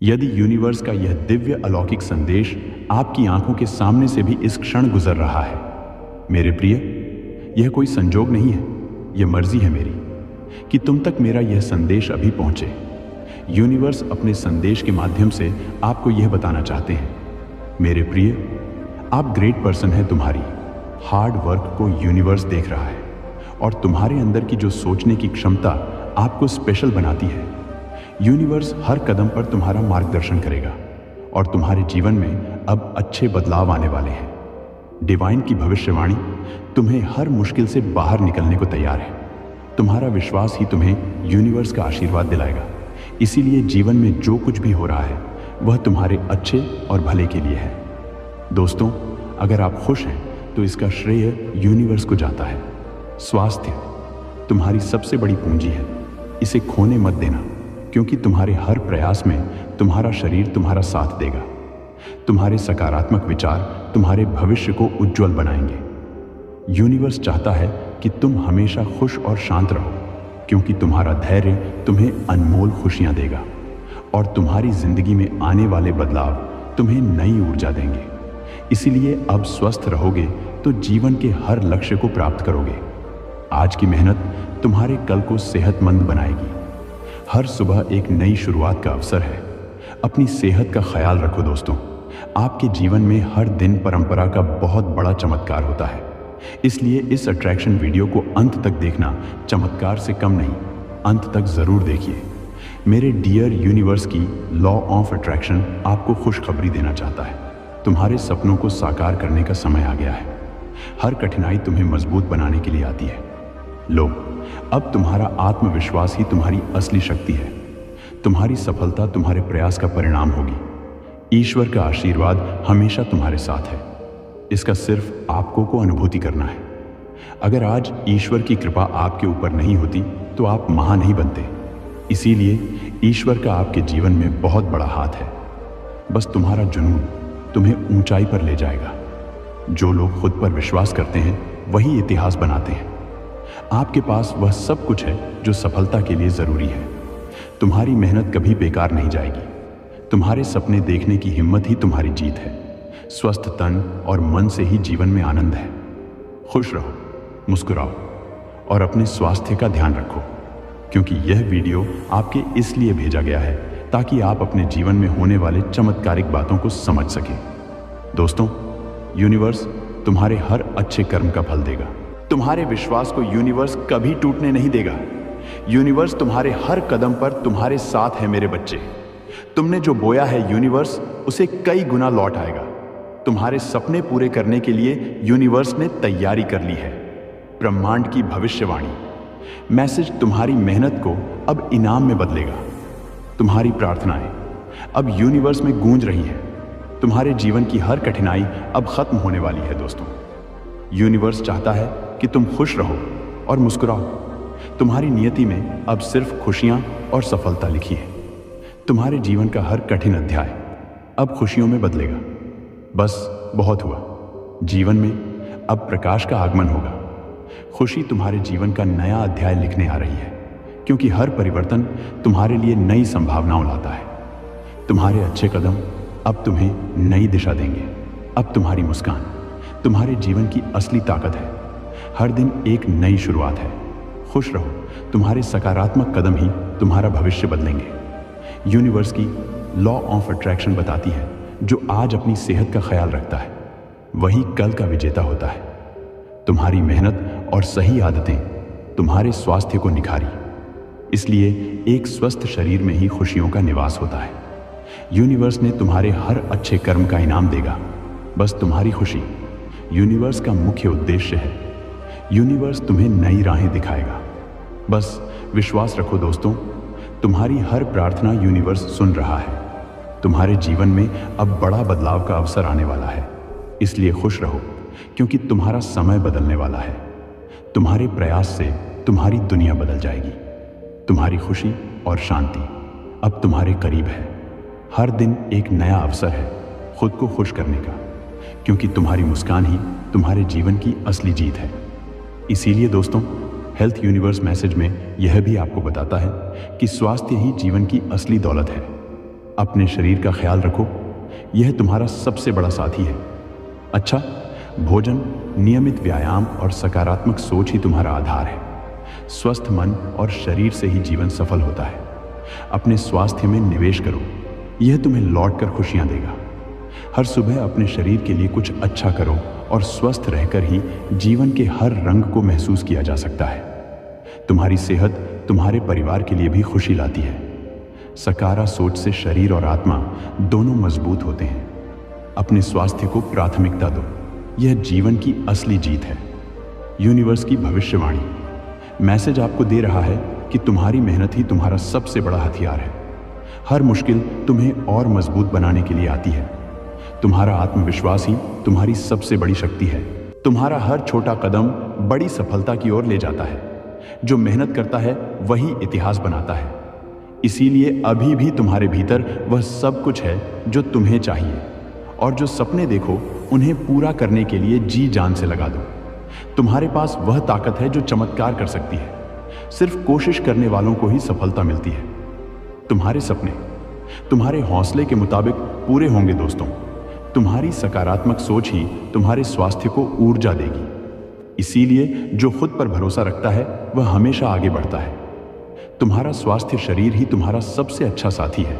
यदि यूनिवर्स का यह दिव्य अलौकिक संदेश आपकी आंखों के सामने से भी इस क्षण गुजर रहा है, मेरे प्रिय, यह कोई संजोग नहीं है, यह मर्जी है मेरी कि तुम तक मेरा यह संदेश अभी पहुंचे। यूनिवर्स अपने संदेश के माध्यम से आपको यह बताना चाहते हैं, मेरे प्रिय, आप ग्रेट पर्सन हैं। तुम्हारी हार्ड वर्क को यूनिवर्स देख रहा है और तुम्हारे अंदर की जो सोचने की क्षमता आपको स्पेशल बनाती है। यूनिवर्स हर कदम पर तुम्हारा मार्गदर्शन करेगा और तुम्हारे जीवन में अब अच्छे बदलाव आने वाले हैं। डिवाइन की भविष्यवाणी तुम्हें हर मुश्किल से बाहर निकलने को तैयार है। तुम्हारा विश्वास ही तुम्हें यूनिवर्स का आशीर्वाद दिलाएगा। इसीलिए जीवन में जो कुछ भी हो रहा है वह तुम्हारे अच्छे और भले के लिए है। दोस्तों, अगर आप खुश हैं तो इसका श्रेय यूनिवर्स को जाता है। स्वास्थ्य तुम्हारी सबसे बड़ी पूंजी है, इसे खोने मत देना, क्योंकि तुम्हारे हर प्रयास में तुम्हारा शरीर तुम्हारा साथ देगा। तुम्हारे सकारात्मक विचार तुम्हारे भविष्य को उज्जवल बनाएंगे। यूनिवर्स चाहता है कि तुम हमेशा खुश और शांत रहो, क्योंकि तुम्हारा धैर्य तुम्हें अनमोल खुशियां देगा और तुम्हारी जिंदगी में आने वाले बदलाव तुम्हें नई ऊर्जा देंगे। इसीलिए अब स्वस्थ रहोगे तो जीवन के हर लक्ष्य को प्राप्त करोगे। आज की मेहनत तुम्हारे कल को सेहतमंद बनाएगी। हर सुबह एक नई शुरुआत का अवसर है। अपनी सेहत का ख्याल रखो दोस्तों। आपके जीवन में हर दिन परंपरा का बहुत बड़ा चमत्कार होता है, इसलिए इस अट्रैक्शन वीडियो को अंत तक देखना। चमत्कार से कम नहीं, अंत तक जरूर देखिए। मेरे डियर यूनिवर्स की लॉ ऑफ अट्रैक्शन आपको खुशखबरी देना चाहता है। तुम्हारे सपनों को साकार करने का समय आ गया है। हर कठिनाई तुम्हें मजबूत बनाने के लिए आती है। लो, अब तुम्हारा आत्मविश्वास ही तुम्हारी असली शक्ति है। तुम्हारी सफलता तुम्हारे प्रयास का परिणाम होगी। ईश्वर का आशीर्वाद हमेशा तुम्हारे साथ है। इसका सिर्फ आपको को अनुभूति करना है। अगर आज ईश्वर की कृपा आपके ऊपर नहीं होती तो आप महान नहीं बनते। इसीलिए ईश्वर का आपके जीवन में बहुत बड़ा हाथ है। बस तुम्हारा जुनून तुम्हें ऊंचाई पर ले जाएगा। जो लोग खुद पर विश्वास करते हैं वही इतिहास बनाते हैं। आपके पास वह सब कुछ है जो सफलता के लिए जरूरी है। तुम्हारी मेहनत कभी बेकार नहीं जाएगी। तुम्हारे सपने देखने की हिम्मत ही तुम्हारी जीत है। स्वस्थ तन और मन से ही जीवन में आनंद है। खुश रहो, मुस्कुराओ और अपने स्वास्थ्य का ध्यान रखो, क्योंकि यह वीडियो आपके इसलिए भेजा गया है ताकि आप अपने जीवन में होने वाले चमत्कारिक बातों को समझ सकें। दोस्तों, यूनिवर्स तुम्हारे हर अच्छे कर्म का फल देगा। तुम्हारे विश्वास को यूनिवर्स कभी टूटने नहीं देगा। यूनिवर्स तुम्हारे हर कदम पर तुम्हारे साथ है मेरे बच्चे। तुमने जो बोया है यूनिवर्स उसे कई गुना लौट आएगा। तुम्हारे सपने पूरे करने के लिए यूनिवर्स ने तैयारी कर ली है। ब्रह्मांड की भविष्यवाणी मैसेज तुम्हारी मेहनत को अब इनाम में बदलेगा। तुम्हारी प्रार्थनाएं अब यूनिवर्स में गूंज रही है। तुम्हारे जीवन की हर कठिनाई अब खत्म होने वाली है दोस्तों। यूनिवर्स चाहता है कि तुम खुश रहो और मुस्कुराओ। तुम्हारी नियति में अब सिर्फ खुशियां और सफलता लिखी है। तुम्हारे जीवन का हर कठिन अध्याय अब खुशियों में बदलेगा। बस बहुत हुआ। जीवन में अब प्रकाश का आगमन होगा। खुशी तुम्हारे जीवन का नया अध्याय लिखने आ रही है, क्योंकि हर परिवर्तन तुम्हारे लिए नई संभावनाओं लाता है। तुम्हारे अच्छे कदम अब तुम्हें नई दिशा देंगे। अब तुम्हारी मुस्कान तुम्हारे जीवन की असली ताकत है। हर दिन एक नई शुरुआत है। खुश रहो, तुम्हारे सकारात्मक कदम ही तुम्हारा भविष्य बदलेंगे। यूनिवर्स की लॉ ऑफ अट्रैक्शन बताती है, जो आज अपनी सेहत का ख्याल रखता है वही कल का विजेता होता है। तुम्हारी मेहनत और सही आदतें तुम्हारे स्वास्थ्य को निखारी। इसलिए एक स्वस्थ शरीर में ही खुशियों का निवास होता है। यूनिवर्स ने तुम्हारे हर अच्छे कर्म का इनाम देगा। बस तुम्हारी खुशी यूनिवर्स का मुख्य उद्देश्य है। यूनिवर्स तुम्हें नई राहें दिखाएगा। बस विश्वास रखो दोस्तों, तुम्हारी हर प्रार्थना यूनिवर्स सुन रहा है। तुम्हारे जीवन में अब बड़ा बदलाव का अवसर आने वाला है। इसलिए खुश रहो, क्योंकि तुम्हारा समय बदलने वाला है। तुम्हारे प्रयास से तुम्हारी दुनिया बदल जाएगी। तुम्हारी खुशी और शांति अब तुम्हारे करीब है। हर दिन एक नया अवसर है खुद को खुश करने का, क्योंकि तुम्हारी मुस्कान ही तुम्हारे जीवन की असली जीत है। इसीलिए दोस्तों, हेल्थ यूनिवर्स मैसेज में यह भी आपको बताता है कि स्वास्थ्य ही जीवन की असली दौलत है। अपने शरीर का ख्याल रखो, यह तुम्हारा सबसे बड़ा साथी है। अच्छा, भोजन, नियमित व्यायाम और सकारात्मक सोच ही तुम्हारा आधार है। स्वस्थ मन और शरीर से ही जीवन सफल होता है। अपने स्वास्थ्य में निवेश करो, यह तुम्हें लौटकर खुशियां देगा। हर सुबह अपने शरीर के लिए कुछ अच्छा करो और स्वस्थ रहकर ही जीवन के हर रंग को महसूस किया जा सकता है। तुम्हारी सेहत तुम्हारे परिवार के लिए भी खुशी लाती है। सकारात्मक सोच से शरीर और आत्मा दोनों मजबूत होते हैं। अपने स्वास्थ्य को प्राथमिकता दो, यह जीवन की असली जीत है। यूनिवर्स की भविष्यवाणी मैसेज आपको दे रहा है कि तुम्हारी मेहनत ही तुम्हारा सबसे बड़ा हथियार है। हर मुश्किल तुम्हें और मजबूत बनाने के लिए आती है। तुम्हारा आत्मविश्वास ही तुम्हारी सबसे बड़ी शक्ति है। तुम्हारा हर छोटा कदम बड़ी सफलता की ओर ले जाता है। जो मेहनत करता है वही इतिहास बनाता है। इसीलिए अभी भी तुम्हारे भीतर वह सब कुछ है जो तुम्हें चाहिए, और जो सपने देखो उन्हें पूरा करने के लिए जी जान से लगा दो। तुम्हारे पास वह ताकत है जो चमत्कार कर सकती है। सिर्फ कोशिश करने वालों को ही सफलता मिलती है। तुम्हारे सपने तुम्हारे हौसले के मुताबिक पूरे होंगे दोस्तों। तुम्हारी सकारात्मक सोच ही तुम्हारे स्वास्थ्य को ऊर्जा देगी। इसीलिए जो खुद पर भरोसा रखता है वह हमेशा आगे बढ़ता है। तुम्हारा स्वास्थ्य शरीर ही तुम्हारा सबसे अच्छा साथी है।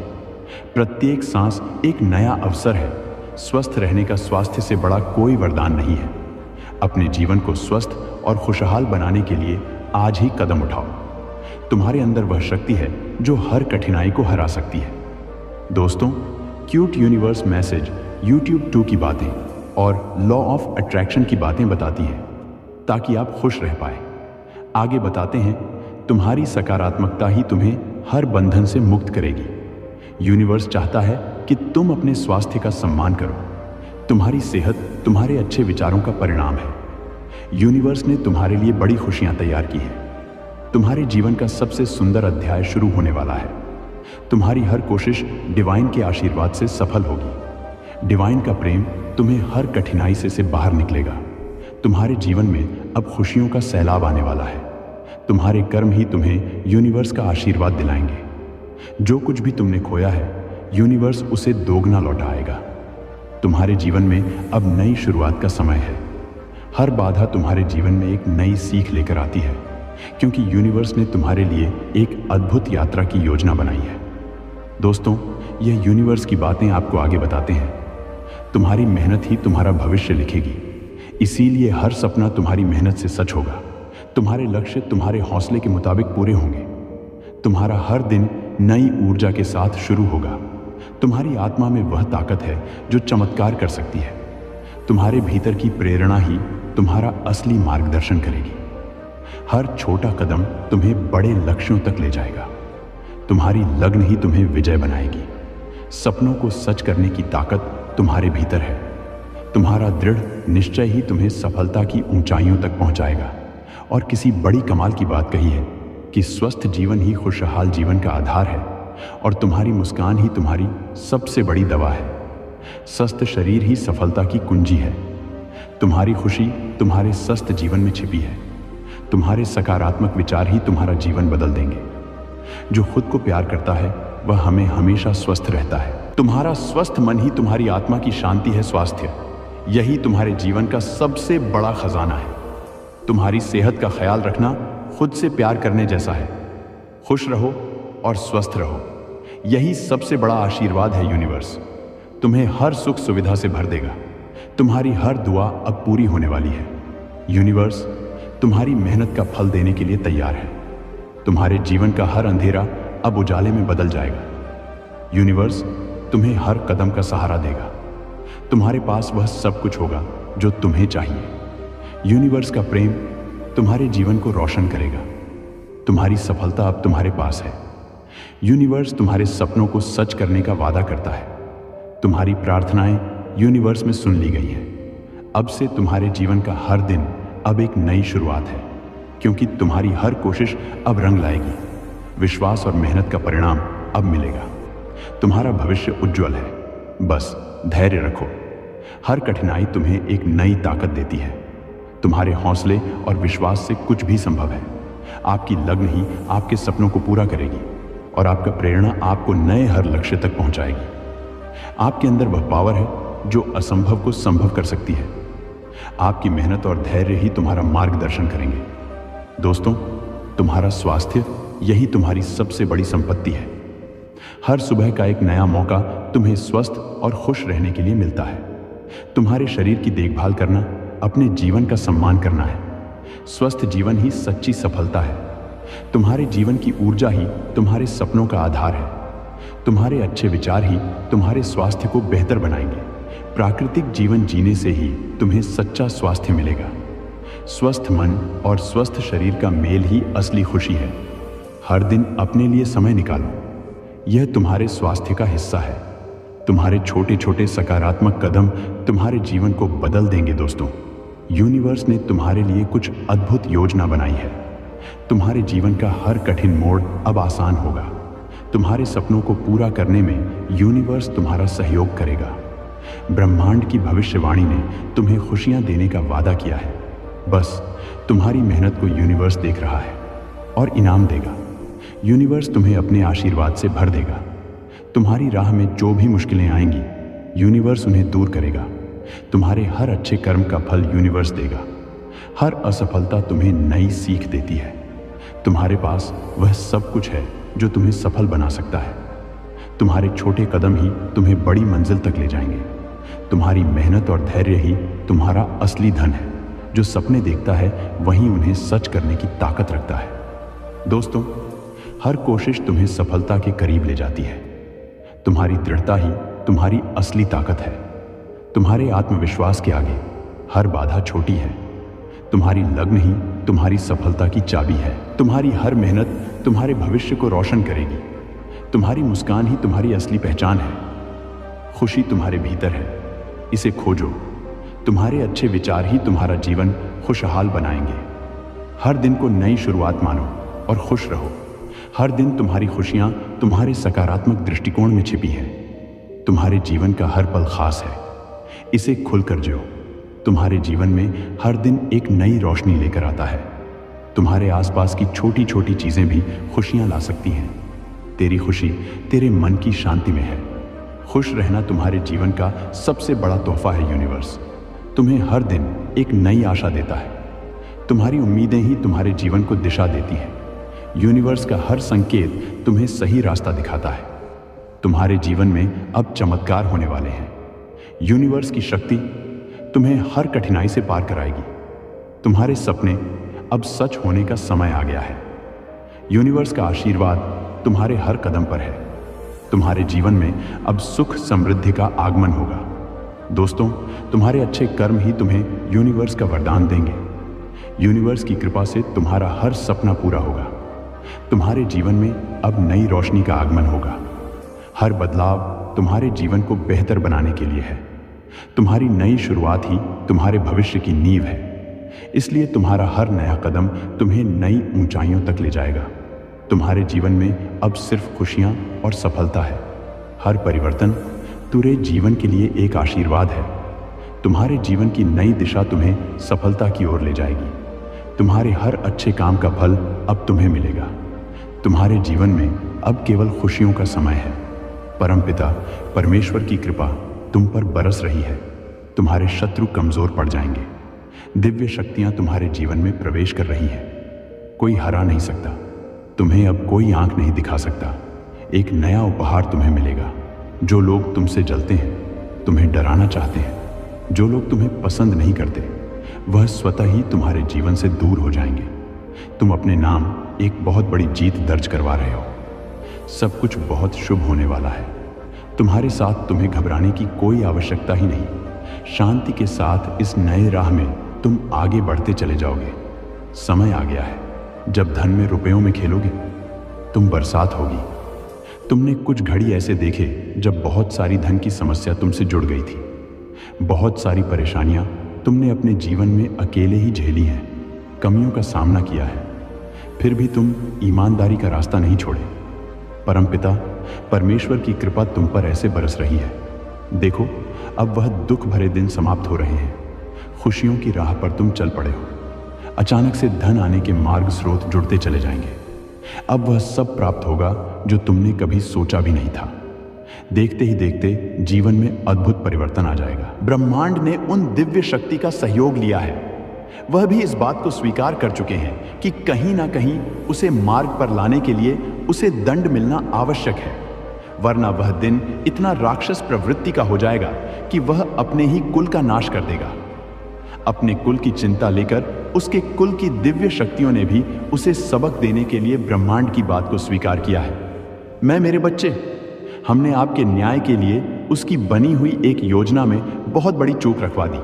प्रत्येक सांस एक नया अवसर है। स्वस्थ रहने का स्वास्थ्य से बड़ा कोई वरदान नहीं है। अपने जीवन को स्वस्थ और खुशहाल बनाने के लिए आज ही कदम उठाओ। तुम्हारे अंदर वह शक्ति है जो हर कठिनाई को हरा सकती है। दोस्तों, क्यूट यूनिवर्स मैसेज YouTube 2 की बातें और लॉ ऑफ अट्रैक्शन की बातें बताती है ताकि आप खुश रह पाए। आगे बताते हैं, तुम्हारी सकारात्मकता ही तुम्हें हर बंधन से मुक्त करेगी। यूनिवर्स चाहता है कि तुम अपने स्वास्थ्य का सम्मान करो। तुम्हारी सेहत तुम्हारे अच्छे विचारों का परिणाम है। यूनिवर्स ने तुम्हारे लिए बड़ी खुशियां तैयार की हैं। तुम्हारे जीवन का सबसे सुंदर अध्याय शुरू होने वाला है। तुम्हारी हर कोशिश डिवाइन के आशीर्वाद से सफल होगी। डिवाइन का प्रेम तुम्हें हर कठिनाई से बाहर निकलेगा। तुम्हारे जीवन में अब खुशियों का सैलाब आने वाला है। तुम्हारे कर्म ही तुम्हें यूनिवर्स का आशीर्वाद दिलाएंगे। जो कुछ भी तुमने खोया है, यूनिवर्स उसे दोगुना लौटाएगा। तुम्हारे जीवन में अब नई शुरुआत का समय है। हर बाधा तुम्हारे जीवन में एक नई सीख लेकर आती है, क्योंकि यूनिवर्स ने तुम्हारे लिए एक अद्भुत यात्रा की योजना बनाई है। दोस्तों, यह यूनिवर्स की बातें आपको आगे बताते हैं। तुम्हारी मेहनत ही तुम्हारा भविष्य लिखेगी। इसीलिए हर सपना तुम्हारी मेहनत से सच होगा। तुम्हारे लक्ष्य तुम्हारे हौसले के मुताबिक पूरे होंगे। तुम्हारा हर दिन नई ऊर्जा के साथ शुरू होगा। तुम्हारी आत्मा में वह ताकत है जो चमत्कार कर सकती है। तुम्हारे भीतर की प्रेरणा ही तुम्हारा असली मार्गदर्शन करेगी। हर छोटा कदम तुम्हें बड़े लक्ष्यों तक ले जाएगा। तुम्हारी लगन ही तुम्हें विजय बनाएगी। सपनों को सच करने की ताकत तुम्हारे भीतर है। तुम्हारा दृढ़ निश्चय ही तुम्हें सफलता की ऊंचाइयों तक पहुंचाएगा। और किसी बड़ी कमाल की बात कही है कि स्वस्थ जीवन ही खुशहाल जीवन का आधार है, और तुम्हारी मुस्कान ही तुम्हारी सबसे बड़ी दवा है। स्वस्थ शरीर ही सफलता की कुंजी है। तुम्हारी खुशी तुम्हारे स्वस्थ जीवन में छिपी है। तुम्हारे सकारात्मक विचार ही तुम्हारा जीवन बदल देंगे। जो खुद को प्यार करता है वह हमें हमेशा स्वस्थ रहता है। तुम्हारा स्वस्थ मन ही तुम्हारी आत्मा की शांति है। स्वास्थ्य यही तुम्हारे जीवन का सबसे बड़ा खजाना है। तुम्हारी सेहत का ख्याल रखना खुद से प्यार करने जैसा है। खुश रहो और स्वस्थ रहो, यही सबसे बड़ा आशीर्वाद है। यूनिवर्स तुम्हें हर सुख सुविधा से भर देगा। तुम्हारी हर दुआ अब पूरी होने वाली है। यूनिवर्स तुम्हारी मेहनत का फल देने के लिए तैयार है। तुम्हारे जीवन का हर अंधेरा अब उजाले में बदल जाएगा। यूनिवर्स तुम्हें हर कदम का सहारा देगा। तुम्हारे पास वह सब कुछ होगा जो तुम्हें चाहिए। यूनिवर्स का प्रेम तुम्हारे जीवन को रोशन करेगा। तुम्हारी सफलता अब तुम्हारे पास है। यूनिवर्स तुम्हारे सपनों को सच करने का वादा करता है। तुम्हारी प्रार्थनाएं यूनिवर्स में सुन ली गई हैं। अब से तुम्हारे जीवन का हर दिन अब एक नई शुरुआत है, क्योंकि तुम्हारी हर कोशिश अब रंग लाएगी। विश्वास और मेहनत का परिणाम अब मिलेगा। तुम्हारा भविष्य उज्जवल है। बस धैर्य रखो। हर कठिनाई तुम्हें एक नई ताकत देती है। तुम्हारे हौसले और विश्वास से कुछ भी संभव है। आपकी लगन ही आपके सपनों को पूरा करेगी। और आपका प्रेरणा आपको नए हर लक्ष्य तक पहुंचाएगी। आपके अंदर वह पावर है जो असंभव को संभव कर सकती है। आपकी मेहनत और धैर्य ही तुम्हारा मार्गदर्शन करेंगे। दोस्तों, तुम्हारा स्वास्थ्य यही तुम्हारी सबसे बड़ी संपत्ति है। हर सुबह का एक नया मौका तुम्हें स्वस्थ और खुश रहने के लिए मिलता है। तुम्हारे शरीर की देखभाल करना अपने जीवन का सम्मान करना है। स्वस्थ जीवन ही सच्ची सफलता है। तुम्हारे जीवन की ऊर्जा ही तुम्हारे सपनों का आधार है। तुम्हारे अच्छे विचार ही तुम्हारे स्वास्थ्य को बेहतर बनाएंगे। प्राकृतिक जीवन जीने से ही तुम्हें सच्चा स्वास्थ्य मिलेगा। स्वस्थ मन और स्वस्थ शरीर का मेल ही असली खुशी है। हर दिन अपने लिए समय निकालो, यह तुम्हारे स्वास्थ्य का हिस्सा है। तुम्हारे छोटे छोटे सकारात्मक कदम तुम्हारे जीवन को बदल देंगे। दोस्तों, यूनिवर्स ने तुम्हारे लिए कुछ अद्भुत योजना बनाई है। तुम्हारे जीवन का हर कठिन मोड़ अब आसान होगा। तुम्हारे सपनों को पूरा करने में यूनिवर्स तुम्हारा सहयोग करेगा। ब्रह्मांड की भविष्यवाणी ने तुम्हें खुशियां देने का वादा किया है। बस तुम्हारी मेहनत को यूनिवर्स देख रहा है और इनाम देगा। यूनिवर्स तुम्हें अपने आशीर्वाद से भर देगा। तुम्हारी राह में जो भी मुश्किलें आएंगी, यूनिवर्स उन्हें दूर करेगा। तुम्हारे हर अच्छे कर्म का फल यूनिवर्स देगा। हर असफलता तुम्हें नई सीख देती है। तुम्हारे पास वह सब कुछ है जो तुम्हें सफल बना सकता है। तुम्हारे छोटे कदम ही तुम्हें बड़ी मंजिल तक ले जाएंगे। तुम्हारी मेहनत और धैर्य ही तुम्हारा असली धन है। जो सपने देखता है वही उन्हें सच करने की ताकत रखता है। दोस्तों, हर कोशिश तुम्हें सफलता के करीब ले जाती है। तुम्हारी दृढ़ता ही तुम्हारी असली ताकत है। तुम्हारे आत्मविश्वास के आगे हर बाधा छोटी है। तुम्हारी लगन ही तुम्हारी सफलता की चाबी है। तुम्हारी हर मेहनत तुम्हारे भविष्य को रोशन करेगी। तुम्हारी मुस्कान ही तुम्हारी असली पहचान है। खुशी तुम्हारे भीतर है, इसे खोजो। तुम्हारे अच्छे विचार ही तुम्हारा जीवन खुशहाल बनाएंगे। हर दिन को नई शुरुआत मानो और खुश रहो। हर दिन तुम्हारी खुशियां तुम्हारे सकारात्मक दृष्टिकोण में छिपी है। तुम्हारे जीवन का हर पल खास है, इसे खुलकर जियो। तुम्हारे जीवन में हर दिन एक नई रोशनी लेकर आता है। तुम्हारे आसपास की छोटी छोटी चीजें भी खुशियां ला सकती हैं। तेरी खुशी तेरे मन की शांति में है। खुश रहना तुम्हारे जीवन का सबसे बड़ा तोहफा है। यूनिवर्स तुम्हें हर दिन एक नई आशा देता है। तुम्हारी उम्मीदें ही तुम्हारे जीवन को दिशा देती हैं। यूनिवर्स का हर संकेत तुम्हें सही रास्ता दिखाता है। तुम्हारे जीवन में अब चमत्कार होने वाले हैं। यूनिवर्स की शक्ति तुम्हें हर कठिनाई से पार कराएगी। तुम्हारे सपने अब सच होने का समय आ गया है। यूनिवर्स का आशीर्वाद तुम्हारे हर कदम पर है। तुम्हारे जीवन में अब सुख समृद्धि का आगमन होगा। दोस्तों, तुम्हारे अच्छे कर्म ही तुम्हें यूनिवर्स का वरदान देंगे। यूनिवर्स की कृपा से तुम्हारा हर सपना पूरा होगा। तुम्हारे जीवन में अब नई रोशनी का आगमन होगा। हर बदलाव तुम्हारे जीवन को बेहतर बनाने के लिए है। तुम्हारी नई शुरुआत ही तुम्हारे भविष्य की नींव है। इसलिए तुम्हारा हर नया कदम तुम्हें नई ऊंचाइयों तक ले जाएगा। तुम्हारे जीवन में अब सिर्फ खुशियां और सफलता है। हर परिवर्तन तुम्हारे जीवन के लिए एक आशीर्वाद है। तुम्हारे जीवन की नई दिशा तुम्हें सफलता की ओर ले जाएगी। तुम्हारे हर अच्छे काम का फल अब तुम्हें मिलेगा। तुम्हारे जीवन में अब केवल खुशियों का समय है। परमपिता परमेश्वर की कृपा तुम पर बरस रही है। तुम्हारे शत्रु कमजोर पड़ जाएंगे। दिव्य शक्तियां तुम्हारे जीवन में प्रवेश कर रही हैं। कोई हरा नहीं सकता। तुम्हें अब कोई आंख नहीं दिखा सकता। एक नया उपहार तुम्हें मिलेगा। जो लोग तुमसे जलते हैं, तुम्हें डराना चाहते हैं, जो लोग तुम्हें पसंद नहीं करते, वह स्वतः ही तुम्हारे जीवन से दूर हो जाएंगे। तुम अपने नाम एक बहुत बड़ी जीत दर्ज करवा रहे हो। सब कुछ बहुत शुभ होने वाला है। तुम्हारे साथ तुम्हें घबराने की कोई आवश्यकता ही नहीं। शांति के साथ इस नए राह में तुम आगे बढ़ते चले जाओगे। समय आ गया है जब धन में रुपयों में खेलोगे। तुम बरसात होगी। तुमने कुछ घड़ी ऐसे देखे जब बहुत सारी धन की समस्या तुमसे जुड़ गई थी। बहुत सारी परेशानियां तुमने अपने जीवन में अकेले ही झेली हैं, कमियों का सामना किया है, फिर भी तुम ईमानदारी का रास्ता नहीं छोड़े। परमपिता परमेश्वर की कृपा तुम पर ऐसे बरस रही है। देखो, अब वह दुख भरे दिन समाप्त हो रहे हैं। खुशियों की राह पर तुम चल पड़े हो। अचानक से धन आने के मार्ग स्रोत जुड़ते चले जाएंगे। अब वह सब प्राप्त होगा जो तुमने कभी सोचा भी नहीं था। देखते ही देखते जीवन में अद्भुत परिवर्तन आ जाएगा। ब्रह्मांड ने उन दिव्य शक्ति का सहयोग लिया है। वह भी इस बात को स्वीकार कर चुके हैं कि कहीं ना कहीं उसे मार्ग पर लाने के लिए उसे दंड मिलना आवश्यक है, वरना वह दिन इतना राक्षस प्रवृत्ति का हो जाएगा कि वह अपने ही कुल का नाश कर देगा। अपने कुल की चिंता लेकर उसके कुल की दिव्य शक्तियों ने भी उसे सबक देने के लिए ब्रह्मांड की बात को स्वीकार किया है। मैं मेरे बच्चे, हमने आपके न्याय के लिए उसकी बनी हुई एक योजना में बहुत बड़ी चूक रखवा दी।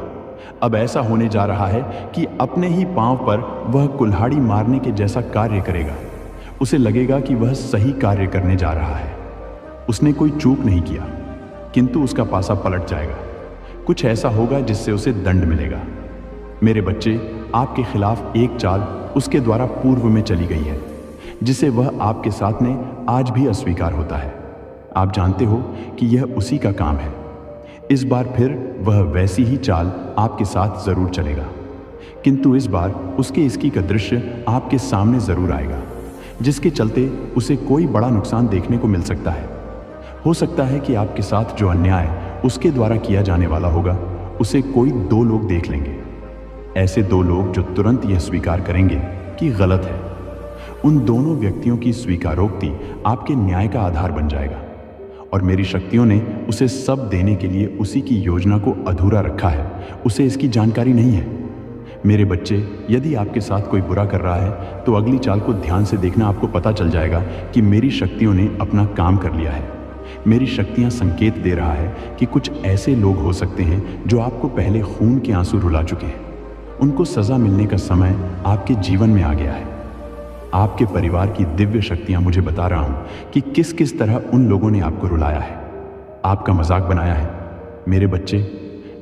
अब ऐसा होने जा रहा है कि अपने ही पांव पर वह कुल्हाड़ी मारने के जैसा कार्य करेगा। उसे लगेगा कि वह सही कार्य करने जा रहा है। उसने कोई चूक नहीं किया, किंतु उसका पासा पलट जाएगा। कुछ ऐसा होगा जिससे उसे दंड मिलेगा। मेरे बच्चे, आपके खिलाफ एक चाल उसके द्वारा पूर्व में चली गई है, जिसे वह आपके साथ में आज भी अस्वीकार होता है। आप जानते हो कि यह उसी का काम है। इस बार फिर वह वैसी ही चाल आपके साथ जरूर चलेगा, किंतु इस बार उसके इसकी का दृश्य आपके सामने जरूर आएगा, जिसके चलते उसे कोई बड़ा नुकसान देखने को मिल सकता है। हो सकता है कि आपके साथ जो अन्याय उसके द्वारा किया जाने वाला होगा, उसे कोई दो लोग देख लेंगे। ऐसे दो लोग जो तुरंत यह स्वीकार करेंगे कि गलत है। उन दोनों व्यक्तियों की स्वीकारोक्ति आपके न्याय का आधार बन जाएगा, और मेरी शक्तियों ने उसे सब देने के लिए उसी की योजना को अधूरा रखा है। उसे इसकी जानकारी नहीं है। मेरे बच्चे, यदि आपके साथ कोई बुरा कर रहा है तो अगली चाल को ध्यान से देखना, आपको पता चल जाएगा कि मेरी शक्तियों ने अपना काम कर लिया है। मेरी शक्तियां संकेत दे रहा है कि कुछ ऐसे लोग हो सकते हैं जो आपको पहले खून के आंसू रुला चुके हैं। उनको सजा मिलने का समय आपके जीवन में आ गया है। आपके परिवार की दिव्य शक्तियां मुझे बता रहा हूं कि किस किस तरह उन लोगों ने आपको रुलाया है, आपका मजाक बनाया है। मेरे बच्चे,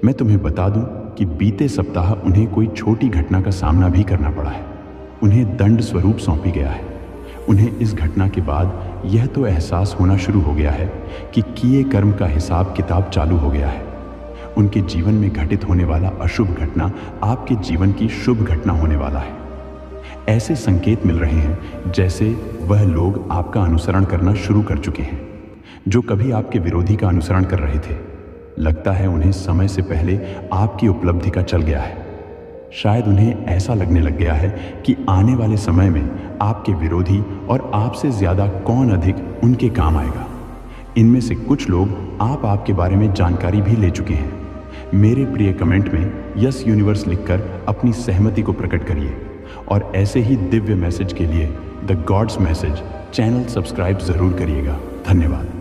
मैं तुम्हें बता दूं कि बीते सप्ताह उन्हें कोई छोटी घटना का सामना भी करना पड़ा है। उन्हें दंड स्वरूप सौंपी गया है। उन्हें इस घटना के बाद यह तो एहसास होना शुरू हो गया है कि किए कर्म का हिसाब किताब चालू हो गया है। उनके जीवन में घटित होने वाला अशुभ घटना आपके जीवन की शुभ घटना होने वाला है। ऐसे संकेत मिल रहे हैं जैसे वह लोग आपका अनुसरण करना शुरू कर चुके हैं, जो कभी आपके विरोधी का अनुसरण कर रहे थे। लगता है उन्हें समय से पहले आपकी उपलब्धि का चल गया है। शायद उन्हें ऐसा लगने लग गया है कि आने वाले समय में आपके विरोधी और आपसे ज्यादा कौन अधिक उनके काम आएगा। इनमें से कुछ लोग आपके बारे में जानकारी भी ले चुके हैं। मेरे प्रिय कमेंट में यस यूनिवर्स लिखकर अपनी सहमति को प्रकट करिए, और ऐसे ही दिव्य मैसेज के लिए the gods message channel subscribe जरूर करिएगा। धन्यवाद।